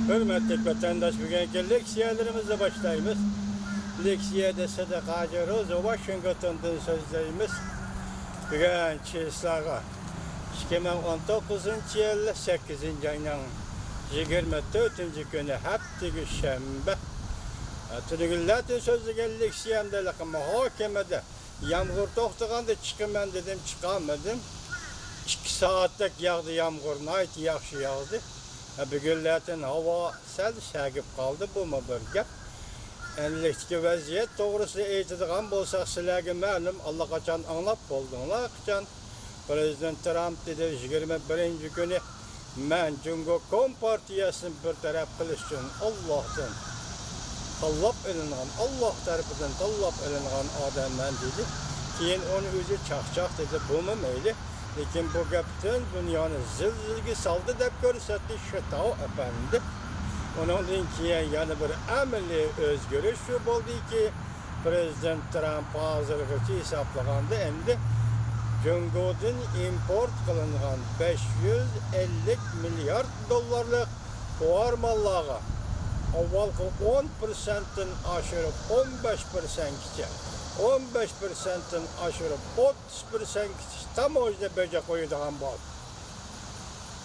Hürmetli vatandaş, bugünkü leksiyalarımızla başlayımız. Leksiyada Sadaqacı Roza Washington'dan sözlerimiz. Bugün Çislağa 2019 yıl 8. ayının 24. günü hafta şembe. Tüdügüllatin sözlüğü leksiyamda muhakemede yağmur toxtaganda çıkıman dedim, çıkamadım. 2 saatlik yağdı yağmur, nayt yaxşı yağdı. Bugünlerden hava sel şagip kaldı, bu mu bir gap? Enlikteki vaziyet doğrusu eğitidiğen bolsak sizlerge ma'lum, Allah kaçan anlap boldunlar, kaçan Prezident Trump dedi 21. günü men Cumhur Kompartiyasını bir taraf kılış için Allah'tan tallap elinğen, Allah tarafından tallap elinğen adam men dedi. Keyin onu özü çaqçaq dedi, bu mu meyli? Lekin bu gapdan dünyani zilzilga saldı deb ko'rsatdi Shitao efendi. Ondan keyin yana bir amaliy o'zgarish shu bo'ldiki, Prezident Trump hozirgacha hisoblaganda endi Jungodan import qilingan 550 milliard dollarlik tovar mallarga avvalgi 10%dan oshirib 15%gacha 15%'dan aşırı 30% tam oyda böce koyduğum bol.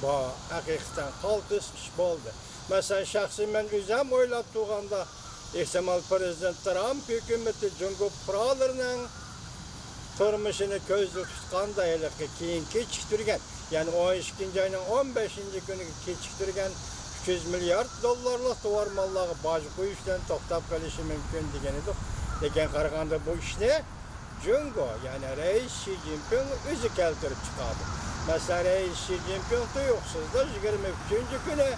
Bu hakikaten kaltız iş oldu. Mesela şahsi ben üzem oylap tuğanda ihtimal Prezident Trump hükümeti Cumhur Pralarının turmuşunu közlü tutkan da keyin keçiktirgen. Yani 12. ayının 15. günü keçiktirgen 300 milyar dolarlık duvar malları bazı koyuştan toktap kalışı mümkün degenidir. Lekin qaraganda bu ishni Jungo, yani Reis Xi Jinping o'zi keltirib chiqadi. Masalan, Reis Xi Jinping tuyuqsizda 23. kuni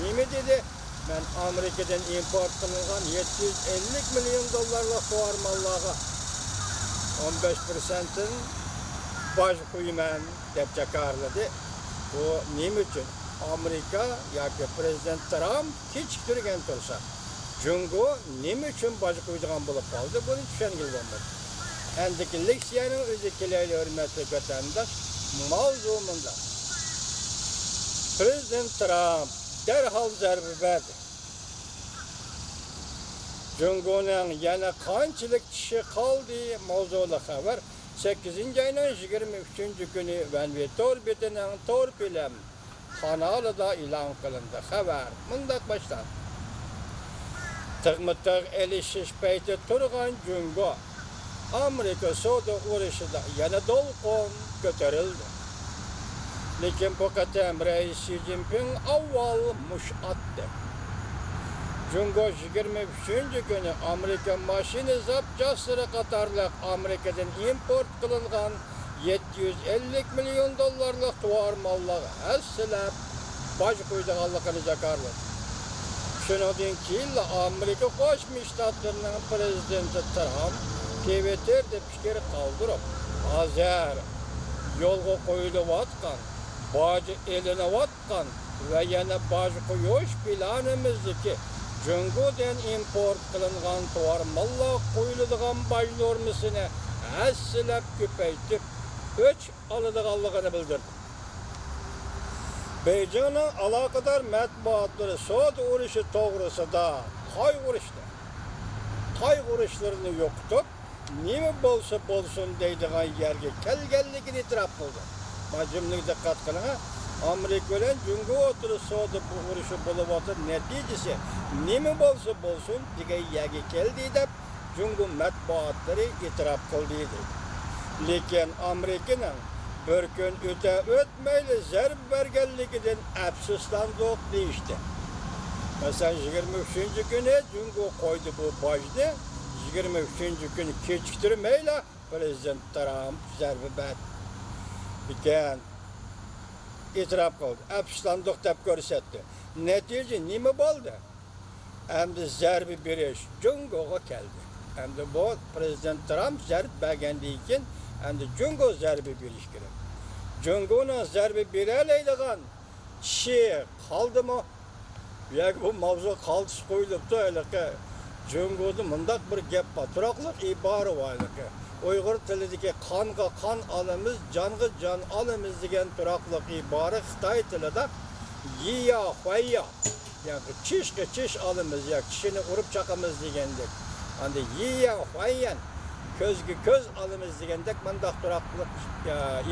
nima dedi? Men Amerikadan import qilingan 750 milyon dollarlik tovar mallarga 15%dan boj qo'yman deb jakarladi. Bu nima uchun? Amerika yoki Prezident Trump kechiktirgan tursa Jungo nima uchun boj qo'ydigan bo'lib qoldi? Buni tushungil bo'lmadi. Endiki leksiyaning o'zi kelayli hurmatli vatandosh, mavzu bunda. Prezident Trump darhol zarba berdi. Jungoning yana qanchalik tishi qoldi mavzuli xabar 8. ayning 23. kuni Vanvetor betining Torpilam kanalida e'lon qilindi. Xabar mundaq boshlandi. Tığmıtıq elişiş peyti turgan Jungo Amerika savdo uğraşıda yana dolqon ko'tarildi. Lekin bu qatam Reis Xi Jinping avval mush atdi. Jungo 23. günü Amerika mashina zapchastlari qatorliq Amerikadan import qilingan 750 milyon dollarlik tovar mallar hassilab boj qo'ydiganligini jakarladi. Şundan keyin Amerika Qo'shma Shtatlarning prezidenti Trump Twitter'da fikr qoldirib, hozir yo'lga qo'yilayotgan, boj elinayotgan va yana boj qo'yish planimizdagi Jungodan import qilingan tovar mallar qo'yiladigan boj normasini hassilab ko'paytirib o'ch oladiganligini bildirdi. Beijing'in alakadar matbuatları savdo urushi to'g'risida qayg'urishlarni yo'qotib, nima bo'lsa bo'lsin deydigan yerga kelganligini e'tirof qildi. Majumlik diqqat qiling, Amerika bilan Jungo o'rtasida savdo urushi bo'layotgan natijasi nima bo'lsa bo'lsin degan yerga keldi deb Jungo matbuatlari e'tirof qildi. Lekin Amerikaning bir gün ötmeyli zarb bergenliginden afsuslandık deyişti. Mesela 23. günü Jungo koydu bu bojni, 23. günü kechiktirmeyle Prezident Trump zarbi berdi. Lekin e'tirof qildi, afsuslandık deb ko'rsatdi. Natija nima bo'ldi? Endi zarbi berish Jungoga keldi. Endi bu Prezident Trump zarb bergandan keyin endi Jungo zarbi berish kerak. Jungoning zarbi berolmaydigan kishi qoldimi? Yoki bu mavzu qaltis qo'yilibdi anaqa. Jungoda mundaq bir gap bor. Turoqliq ibora bor anaqa. Uyg'ur tilidagi qonga qon olamiz, jonga jon olamiz degan turoqliq ibora Xitoy tilida yiya, hoya yani çiş alımız ya kişini vurup çakamız degендek. Anda yiyen, hayyen, közgü köz alımız degендek mandak duraklık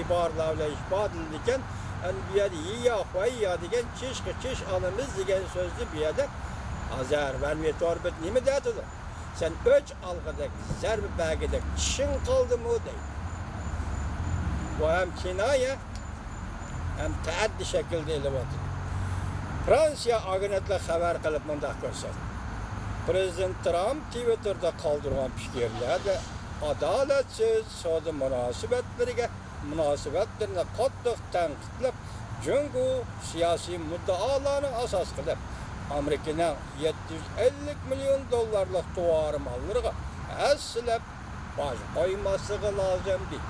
ibarlarla ispat edildikken yani bir yerde yiyen, hayya degen çiş alımız degen sözlü bir yerde azar vermeye torbet ne mi derdi? Sen öç algıdak, zerbi belgedek çişin kaldı mı değil. Bu hem kinaya hem taaddi şekilde elevatı. Fransiya agentler haber kılıp mındak görsün. Prezident Trump Twitter'da kaldırgan fikirlerde adaletsiz soda münasebetlerine qattiq tanqidlab, Cungu siyasi muddaolarni asas qilib, Amerikaning 750 milyon dollarlik tuvar mallariga aslab boj qo'ymasligi lozim deydi.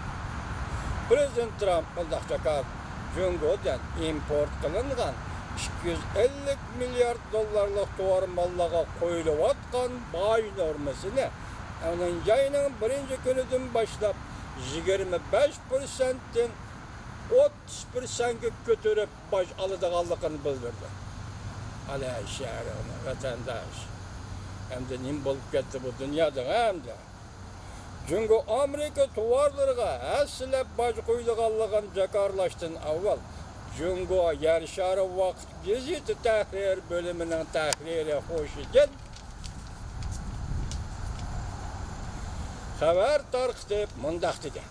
Prezident Trump mındaqcha Cungudan import qilingan 250 milyar dollarlık tuvar mallarga qo'yilayotgan boj normasini onun yayının birinci günüdün başlap 25%'den 30%'ga götürüp boj alıdığanlıqını bildirdi. Ala şehrini, vatandaş. Hem de nim bolup ketdi bu dünyada hem de. Çünkü Amerika tuvarlarga aslab boj qo'yilganligini jakarlashdan avval Cungu yer şarı vaqt gazeti tahrir bölümünün tahriri hoş edin. Haber tarqitib mundaq dedi.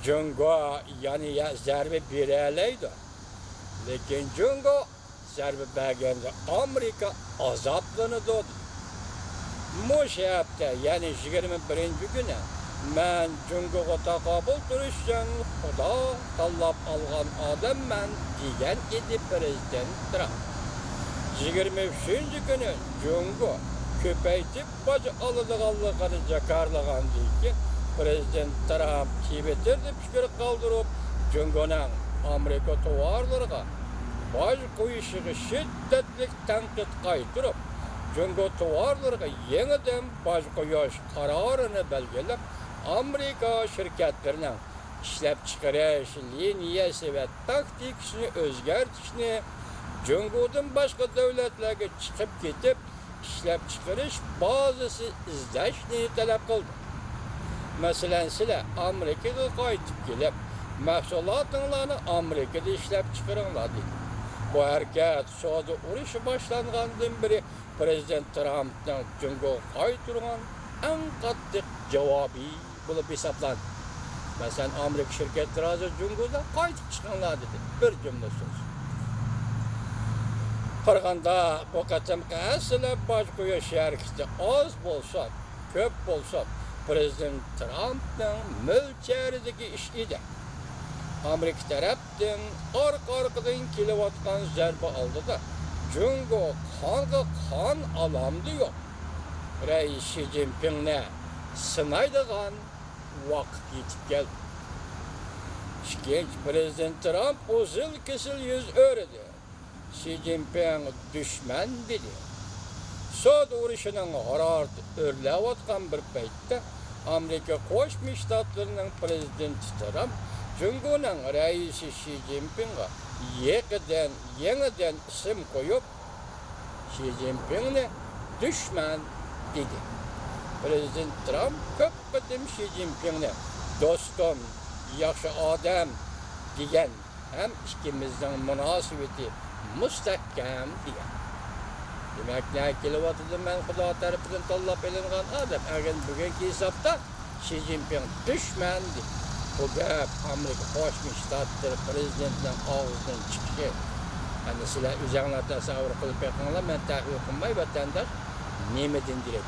Cungu yani zarbe bereleydi. Lekin Cungu zarbe berganda Amerika azaplanadi. Mushapta yani 21 günü men Cunguga taqabul turishdan Xudo tanlab olgan odamman degan edi Prezident Trump. 23 günü Cungu ko'paytib boj oladiganligini jakarlagandan keyin Prezident Trump Twitter'da fikr qoldirib, Cunguning Amerika tovarlariga boj qo'yishiga shiddatli tanqid qaytirib, Cungu tovarlariga yeniden boj qo'yish qarorini belgilab, Amerika şirketlerinin işlep çıkarış liniyesi ve taktikini özgertişini Cungu'dan başka devletlerine çıkıp gidip işlep çıkarış bazısı izleşini talep kıldı. Mesela size Amerika'da qaytib gelip mahsulatlarını Amerika'da işlep çıkarırlar dedi. Bu hareket soğudu uruşu başlanğandan beri Prezident Trump'dan Cungu qaytırgan en qattiq cevabı bulup hesaplandı. Mesela Amerika şirketleri hazır Cungu'da qaytib çıkanlar dedi. Bir cümle söz. Qırğanda bu qatimki aslab boj qo'yish harakati az bo'lsa, ko'p bo'lsa, Prezident Trump'ning mo'ljaridagi ish edi. Amerika tarafdan orqa-orqadan kelayotgan zarba oldida Cungu qonga qon alamdi yo'q. Reis Xi Jinpingni sınaydigan vaqt yetib keldi. Genç Prezident Trump uzil kesil yüz öğredi. Xi Jinping düşman dedi. Soğud uruşunun hararati örleyotgan bir paytda Amerika Qo'shma Shtatlarning Prezidenti Trump Cunguning raisi Xi Jinpingga yeniden isim qo'yib Xi Jinpingni düşman dedi. Prezident Trump ko'p qatim Xi Jinpingni do'stim, yaxshi odam degan ham ikkimizning munosabati mustahkam degan. Demak, ne kelyapti men Xudo tarafidan tanlab olingan odam. Agar bugungi hisobda Xi Jinping dushman deb bu gap Amerika Qo'shma Shtatlar prezidentining og'zidan chiqishi. Hani sizlar o'zingizlar tasavvur qilib beqinglar, men tahlil qilmay vatandosh nima degan